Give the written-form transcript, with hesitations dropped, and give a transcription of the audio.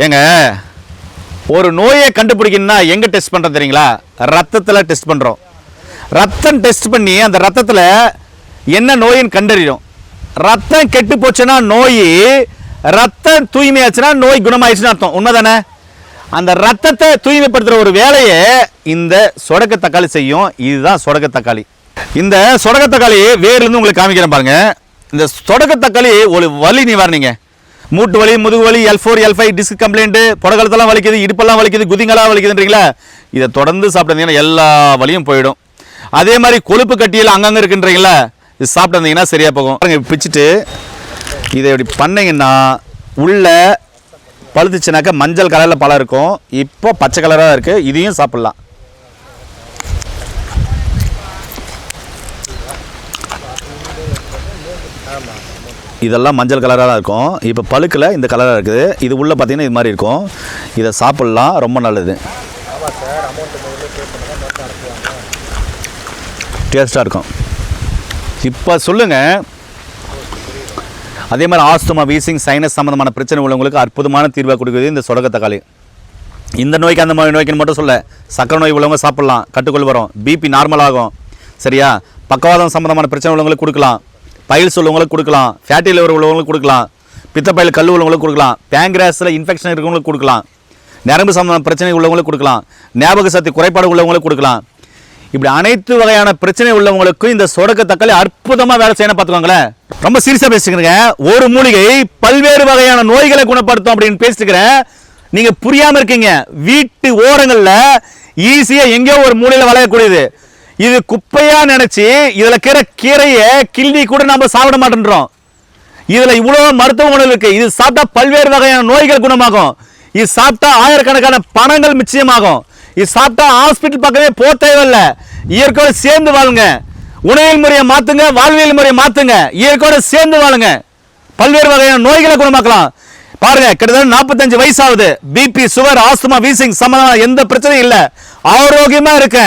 ஏங்க ஒரு நோயை கண்டுபிடிக்கணும்னா எங்க டெஸ்ட் பண்றோம் தெரியுங்களா? ரத்தத்தில் டெஸ்ட் பண்றோம். ரத்தம் டெஸ்ட் பண்ணி அந்த ரத்தத்தில் என்ன நோயின்னு கண்டறியும். ரத்தம் கெட்டு போச்சுன்னா நோய், ரத்தம் தூய்மையாச்சுன்னா நோய் குணமாயிடுச்சுன்னு அர்த்தம். உண்மைதானே? அந்த ரத்தத்தை தூய்மைப்படுத்துற ஒரு வேலையை இந்த சொடக்கு தக்காளி செய்யும். இதுதான் சொடக்கு தக்காளி. இந்த சொடக்கு தக்காளி வேர்லேருந்து உங்களுக்கு காமிக்கிறேன் பாருங்க. இந்த சொடக்கு தக்காளி ஒரு வலி நிவாரணிங்க. மூட்டு வலி, முதுகு வலி, L4 L5 டிஸ்க் கம்ப்ளைண்ட், புடகலத்தெல்லாம் வலிக்குது, இடுப்பெல்லாம் வலிக்குது, குதிங்கெல்லாம் வலிக்குதுன்றீங்களா, இதை தொடர்ந்து சாப்பிட்டீங்கன்னா எல்லா வலியும் போயிடும். அதே மாதிரி கொழுப்பு கட்டியில் அங்கங்கே இருக்குன்றீங்களா, இது சாப்பிட்டீங்கன்னா சரியா போகும். பிச்சுட்டு இதை இப்படி பண்ணீங்கன்னா உள்ள பழுத்துச்சுனாக்க மஞ்சள் கலரில் பழம் இருக்கும். இப்போ பச்சை கலராக இருக்குது. இதையும் சாப்பிட்லாம். இதெல்லாம் மஞ்சள் கலராக தான் இருக்கும். இப்போ பழுக்கில் இந்த கலராக இருக்குது. இது உள்ளே பார்த்தீங்கன்னா இது மாதிரி இருக்கும். இதை சாப்பிட்லாம், ரொம்ப நல்லது, டேஸ்ட்டாக இருக்கும். இப்போ சொல்லுங்கள், அதே மாதிரி ஆஸ்துமா, வீசிங், சைனஸ் சம்மந்தமான பிரச்சனை உள்ளவங்களுக்கு அற்புதமான தீர்வாக கொடுக்குது இந்த சொடக்கு தக்காளி. இந்த நோய்க்கு அந்த நோய்க்குன்னு மட்டும் சொல்ல, சக்கரை நோய் உள்ளவங்க சாப்பிட்லாம், கட்டுக்குள் வரும், பிபி நார்மல் ஆகும். சரியா? பக்கவாதம் சம்மந்தமான பிரச்சனை உள்ளவங்களுக்கு கொடுக்கலாம், பைல்ஸ் உள்ளவங்களுக்கு கொடுக்கலாம், ஃபேட்டி லிவர் உள்ளவங்களுக்கு கொடுக்கலாம், பித்தப்பையில் கல் உள்ளவங்களுக்கு கொடுக்கலாம், பேங்க்ராஸில் இன்ஃபெக்ஷன் இருக்கவங்களுக்கு கொடுக்கலாம், நரம்பு சம்மந்தமான பிரச்சனை உள்ளவங்களுக்கு கொடுக்கலாம், ஞாபக சக்தி குறைபாடு உள்ளவங்களுக்கு கொடுக்கலாம். இப்படி அனைத்து வகையான பிரச்சனை உள்ளவங்களுக்கும் இந்த சொடக்கு தக்காளி அற்புதமாக வேலை செய்யணும். பார்த்துக்கோங்களேன். ரொம்ப சீரியஸாக பேசிக்கிறேங்க. ஒரு மூலிகை பல்வேறு வகையான நோய்களை குணப்படுத்தும் அப்படின்னு பேசிக்கிறேன். நீங்கள் புரியாமல் இருக்கீங்க. வீட்டு ஓரங்களில் ஈஸியாக எங்கேயோ ஒரு மூலையில் வளையக்கூடியது. இது குப்பையா நினைச்சு இதுல கீரையை கிள்ளி கூட நம்ம சாப்பிட மாட்டேன்றோம். இதுல இவ்வளவு மருத்துவ குணம் இருக்கு. இது சாப்பிட்டா பல்வேறு வகையான நோய்கள் குணமாகும். இது சாப்பிட்டா ஆயிரக்கணக்கான பணங்கள் மிச்சமாகும். இது சாப்பிட்டா ஹாஸ்பிட்டல் பக்கமே போக தேவையில்லை. இயற்கையோட சேர்ந்து வாழுங்க. உணவியல் முறையை மாத்துங்க, வாழ்வியல் முறையை மாத்துங்க, இயற்கையோட சேர்ந்து வாழுங்க. பல்வேறு வகையான நோய்களை குணமாக்கலாம். பாருங்க, கிட்டத்தட்ட 45 வயசு ஆகுது. பிபி, சுகர், ஆஸ்துமா, வீசிங் சம்பந்தமான எந்த பிரச்சனையும் இல்லை. ஆரோக்கியமா இருக்கேன்.